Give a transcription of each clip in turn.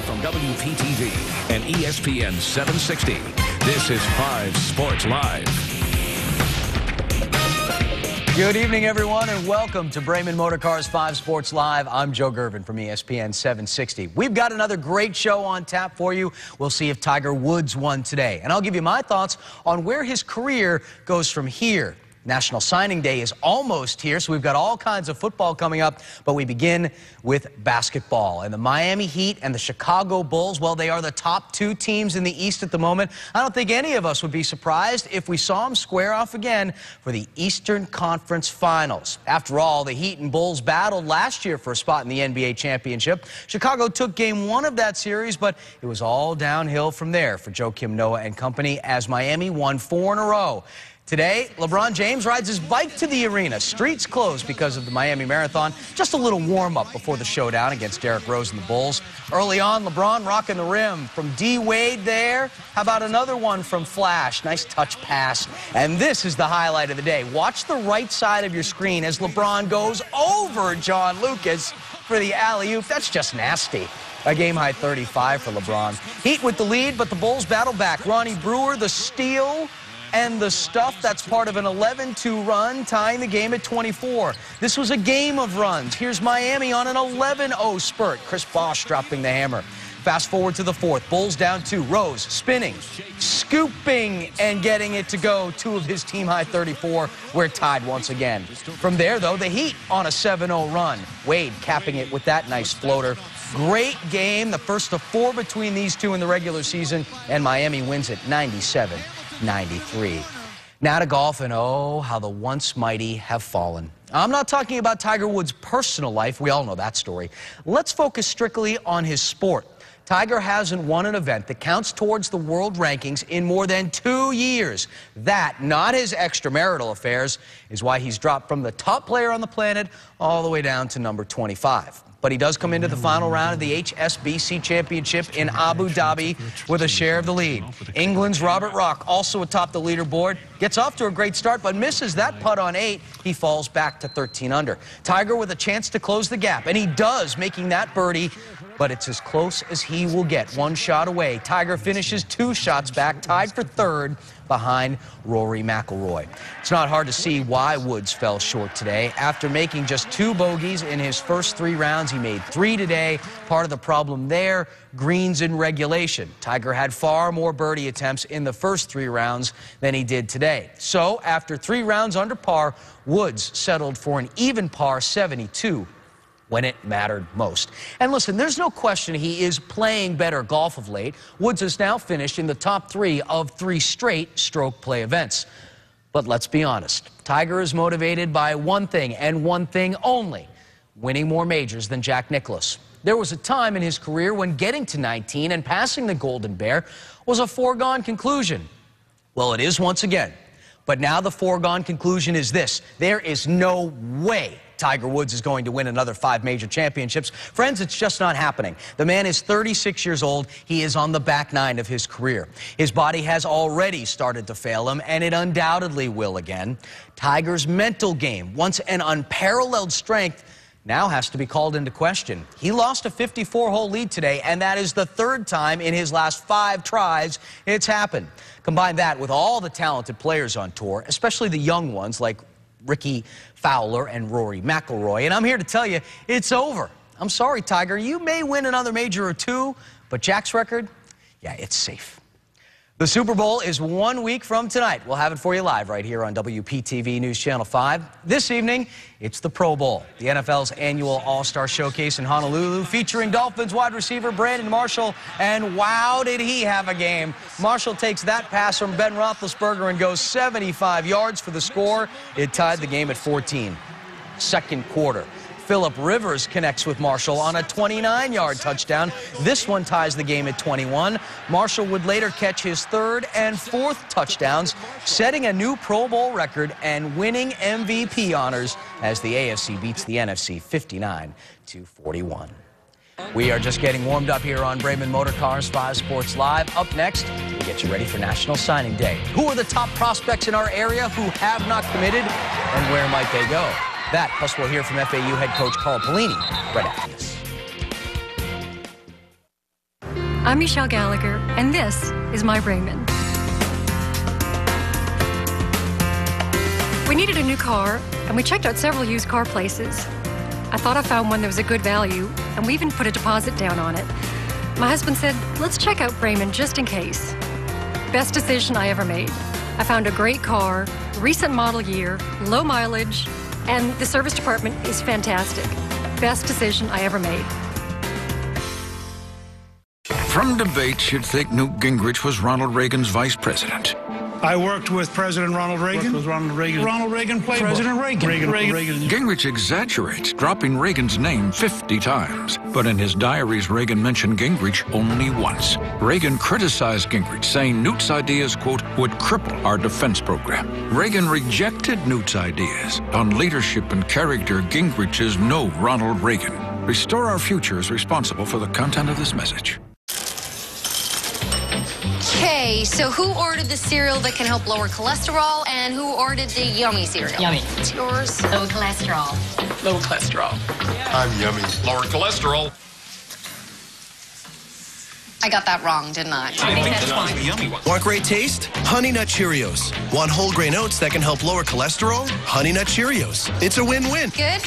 from WPTV and ESPN 760. This is 5 Sports Live. Good evening, everyone, and welcome to Braman Motorcars 5 Sports Live. I'm Joe Gervin from ESPN 760. We've got another great show on tap for you. We'll see if Tiger Woods won today, and I'll give you my thoughts on where his career goes from here. National Signing Day is almost here, so we've got all kinds of football coming up, but we begin with basketball. And the Miami Heat and the Chicago Bulls, well, they are the top two teams in the East at the moment. I don't think any of us would be surprised if we saw them square off again for the Eastern Conference Finals. After all, the Heat and Bulls battled last year for a spot in the NBA championship. Chicago took game one of that series, but it was all downhill from there for Joakim Noah and company as Miami won 4 in a row. Today, LeBron James rides his bike to the arena. Streets closed because of the Miami Marathon. Just a little warm-up before the showdown against Derrick Rose and the Bulls. Early on, LeBron rocking the rim from D-Wade there. How about another one from Flash? Nice touch pass. And this is the highlight of the day. Watch the right side of your screen as LeBron goes over John Lucas for the alley-oop. That's just nasty. A game-high 35 for LeBron. Heat with the lead, but the Bulls battle back. Ronnie Brewer, the steal, and the stuff. That's part of an 11-2 run, tying the game at 24. This was a game of runs. Here's Miami on an 11-0 spurt. Chris Bosh dropping the hammer. Fast forward to the fourth. Bulls down 2. Rose spinning, scooping, and getting it to go. 2 of his team-high 34. We're tied once again. From there, though, the Heat on a 7-0 run. Wade capping it with that nice floater. Great game, the first of 4 between these two in the regular season, and Miami wins it 97-93. Now to golf, and oh, how the once mighty have fallen. I'm not talking about Tiger Woods' personal life. We all know that story. Let's focus strictly on his sport. Tiger hasn't won an event that counts towards the world rankings in more than 2 years. That, not his extramarital affairs, is why he's dropped from the top player on the planet all the way down to number 25. But he does come into the final round of the HSBC Championship in Abu Dhabi with a share of the lead. England's Robert Rock, also atop the leaderboard, gets off to a great start but misses that putt on 8. He falls back to 13 under. Tiger with a chance to close the gap, and he does, making that birdie, but it's as close as he will get. 1 shot away. Tiger finishes 2 shots back, tied for third behind Rory McIlroy. It's not hard to see why Woods fell short today. After making just 2 bogeys in his first 3 rounds, he made 3 today. Part of the problem there, greens in regulation. Tiger had far more birdie attempts in the first 3 rounds than he did today. So after 3 rounds under par, Woods settled for an even par 72 when it mattered most. And listen, there's no question he is playing better golf of late. Woods has now finished in the top 3 of 3 straight stroke play events. But let's be honest, Tiger is motivated by one thing and one thing only: winning more majors than Jack Nicklaus. There was a time in his career when getting to 19 and passing the Golden Bear was a foregone conclusion. Well, it is once again. But now the foregone conclusion is this: there is no way Tiger Woods is going to win another 5 major championships. Friends, it's just not happening. The man is 36 years old. He is on the back 9 of his career. His body has already started to fail him, and it undoubtedly will again. Tiger's mental game, once an unparalleled strength, now has to be called into question. He lost a 54-hole lead today, and that is the 3rd time in his last 5 tries it's happened. Combine that with all the talented players on tour, especially the young ones like Ricky Fowler and Rory McIlroy, and I'm here to tell you, it's over. I'm sorry, Tiger. You may win another major or 2, but Jack's record, yeah, it's safe. The Super Bowl is 1 week from tonight. We'll have it for you live right here on WPTV News Channel 5. This evening, it's the Pro Bowl, the NFL's annual All-Star Showcase in Honolulu, featuring Dolphins wide receiver Brandon Marshall. And wow, did he have a game. Marshall takes that pass from Ben Roethlisberger and goes 75 yards for the score. It tied the game at 14. Second quarter, Phillip Rivers connects with Marshall on a 29-yard touchdown. This one ties the game at 21. Marshall would later catch his 3rd and 4th touchdowns, setting a new Pro Bowl record and winning MVP honors as the AFC beats the NFC 59-41. We are just getting warmed up here on Braman Motorcars 5 Sports Live. Up next, we'll get you ready for National Signing Day. Who are the top prospects in our area who have not committed, and where might they go? That, plus we'll hear from FAU head coach Carl Pelini right after this. I'm Michelle Gallagher, and this is my Braman. We needed a new car, and we checked out several used car places. I thought I found one that was a good value, and we even put a deposit down on it. My husband said, let's check out Braman just in case. Best decision I ever made. I found a great car, recent model year, low mileage, and the service department is fantastic. Best decision I ever made. From debates, you'd think Newt Gingrich was Ronald Reagan's vice president. I worked with President Ronald Reagan. Ronald Reagan played President Reagan. Gingrich exaggerates, dropping Reagan's name 50 times. But in his diaries, Reagan mentioned Gingrich only once. Reagan criticized Gingrich, saying Newt's ideas, quote, would cripple our defense program. Reagan rejected Newt's ideas. On leadership and character, Gingrich is no Ronald Reagan. Restore Our Future is responsible for the content of this message. Okay, so who ordered the cereal that can help lower cholesterol, and who ordered the yummy cereal? Yummy. It's yours. Low cholesterol. Low cholesterol. I'm yummy. Lower cholesterol. I got that wrong, didn't I? I think that's fine. The yummy one. Want great taste? Honey Nut Cheerios. Want whole grain oats that can help lower cholesterol? Honey Nut Cheerios. It's a win-win. Good?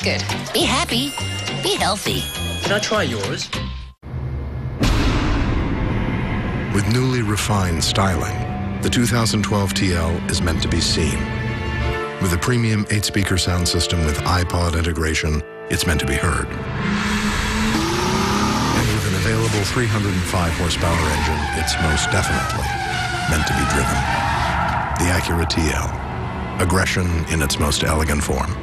Good. Be happy. Be healthy. Can I try yours? With newly refined styling, the 2012 TL is meant to be seen. With a premium 8-speaker sound system with iPod integration, it's meant to be heard. And with an available 305 horsepower engine, it's most definitely meant to be driven. The Acura TL. Aggression in its most elegant form.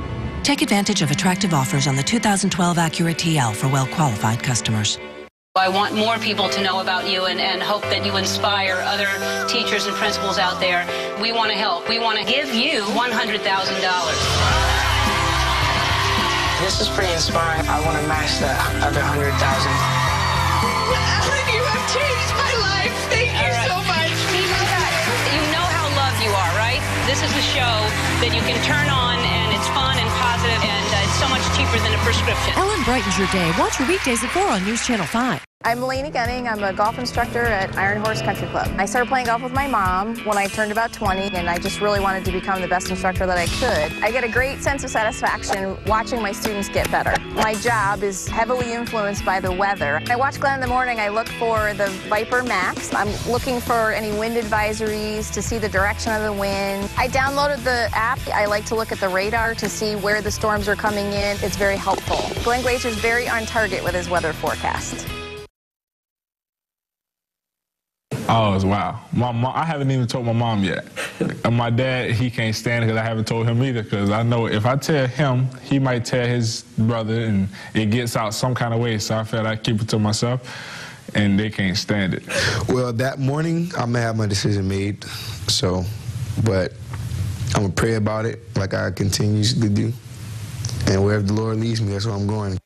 Take advantage of attractive offers on the 2012 Acura TL for well-qualified customers. I want more people to know about you and hope that you inspire other teachers and principals out there. We want to help. We want to give you $100,000. This is pretty inspiring. I want to match that other 100,000. Alan, you have changed my life. Thank you so much. You know how loved you are, right? This is a show that you can turn on, and it's fun and positive, and it's so much cheaper than a prescription. Ellen brightens your day. Watch her weekdays at 4 on News Channel 5. I'm Lainey Gunning. I'm a golf instructor at Iron Horse Country Club. I started playing golf with my mom when I turned about 20, and I just really wanted to become the best instructor that I could. I get a great sense of satisfaction watching my students get better. My job is heavily influenced by the weather. I watch Glenn in the morning. I look for the Viper Max. I'm looking for any wind advisories to see the direction of the wind. I downloaded the app. I like to look at the radar to see where the storms are coming in. It's very helpful. Glenn Glazer's very on target with his weather forecast. Oh, it's wow. My mom, I haven't even told my mom yet. And my dad, he can't stand it because I haven't told him either, because I know if I tell him, he might tell his brother and it gets out some kind of way. So I felt I'd keep it to myself, and they can't stand it. Well, that morning, I'm going to have my decision made. So, but I'm going to pray about it like I continuously do. And wherever the Lord leads me, that's where I'm going.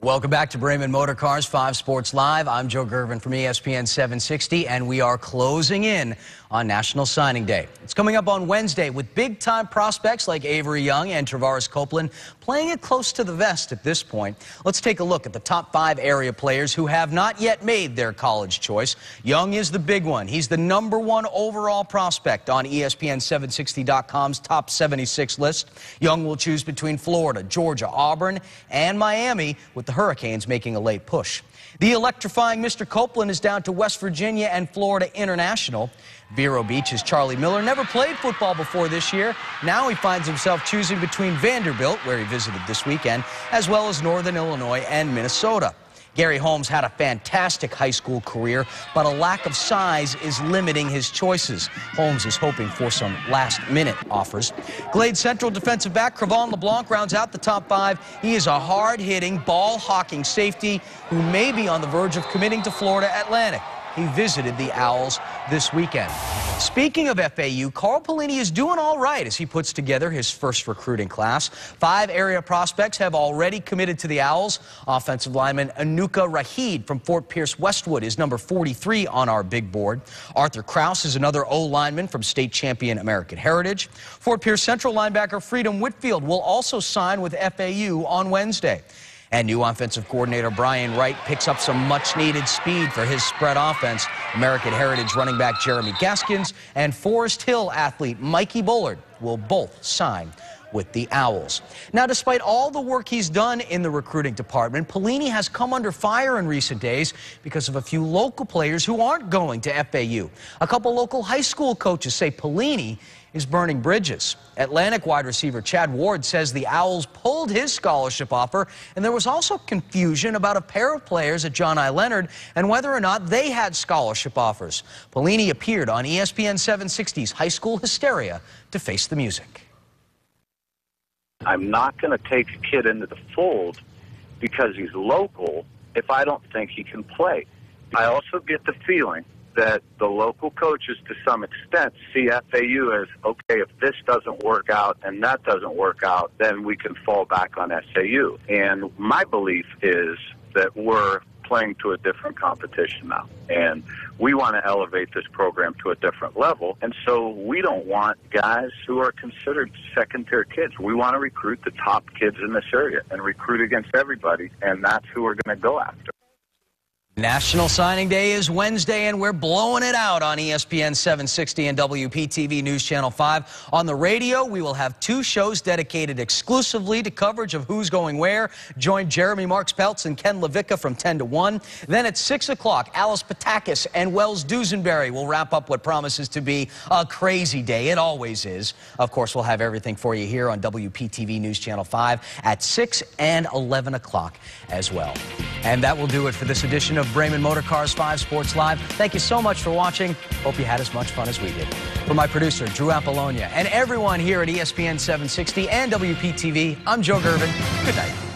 Welcome back to Braman Motor Cars 5 Sports Live. I'm Joe Gervin from ESPN 760, and we are closing in on National Signing Day. It's coming up on Wednesday with big-time prospects like Avery Young and Travaris Copeland playing it close to the vest at this point. Let's take a look at the top 5 area players who have not yet made their college choice. Young is the big one. He's the #1 overall prospect on ESPN760.com's top 76 list. Young will choose between Florida, Georgia, Auburn, and Miami, with the Hurricanes making a late push. The electrifying Mr. Copeland is down to West Virginia and Florida International. Vero Beach's Charlie Miller never played football before this year. Now he finds himself choosing between Vanderbilt, where he visited this weekend, as well as Northern Illinois and Minnesota. Gary Holmes had a fantastic high school career, but a lack of size is limiting his choices. Holmes is hoping for some last-minute offers. Glade Central defensive back Cravon LeBlanc rounds out the top 5. He is a hard-hitting, ball-hawking safety who may be on the verge of committing to Florida Atlantic. He visited the Owls this weekend. Speaking of FAU, Carl Pelini is doing all right as he puts together his first recruiting class. 5 area prospects have already committed to the Owls. Offensive lineman Anuka Rahid from Fort Pierce Westwood is number 43 on our big board. Arthur Krause is another O-lineman from state champion American Heritage. Fort Pierce Central linebacker Freedom Whitfield will also sign with FAU on Wednesday. And new offensive coordinator Brian Wright picks up some much-needed speed for his spread offense. American Heritage running back Jeremy Gaskins and Forest Hill athlete Mikey Bullard will both sign with the Owls. Now, despite all the work he's done in the recruiting department, Pelini has come under fire in recent days because of a few local players who aren't going to FAU. A couple local high school coaches say Pelini is burning bridges. Atlantic wide receiver Chad Ward says the Owls pulled his scholarship offer, and there was also confusion about a pair of players at John I. Leonard and whether or not they had scholarship offers. Pelini appeared on ESPN 760's High School Hysteria to face the music. I'm not going to take a kid into the fold because he's local if I don't think he can play. I also get the feeling that the local coaches, to some extent, see FAU as, okay, if this doesn't work out and that doesn't work out, then we can fall back on SAU. And my belief is that we're playing to a different competition now. And we want to elevate this program to a different level. And so we don't want guys who are considered second-tier kids. We want to recruit the top kids in this area and recruit against everybody, and that's who we're going to go after. National Signing Day is Wednesday, and we're blowing it out on ESPN 760 and WPTV News Channel 5. On the radio, we will have 2 shows dedicated exclusively to coverage of who's going where. Join Jeremy Marks Peltz and Ken Levicka from 10 to 1. Then at 6 o'clock, Alice Patakis and Wells Dusenberry will wrap up what promises to be a crazy day. It always is. Of course, we'll have everything for you here on WPTV News Channel 5 at 6 and 11 o'clock as well. And that will do it for this edition of Braman Motorcars 5 Sports Live. Thank you so much for watching. Hope you had as much fun as we did. For my producer, Drew Apollonia, and everyone here at ESPN 760 and WPTV, I'm Joe Gervin. Good night.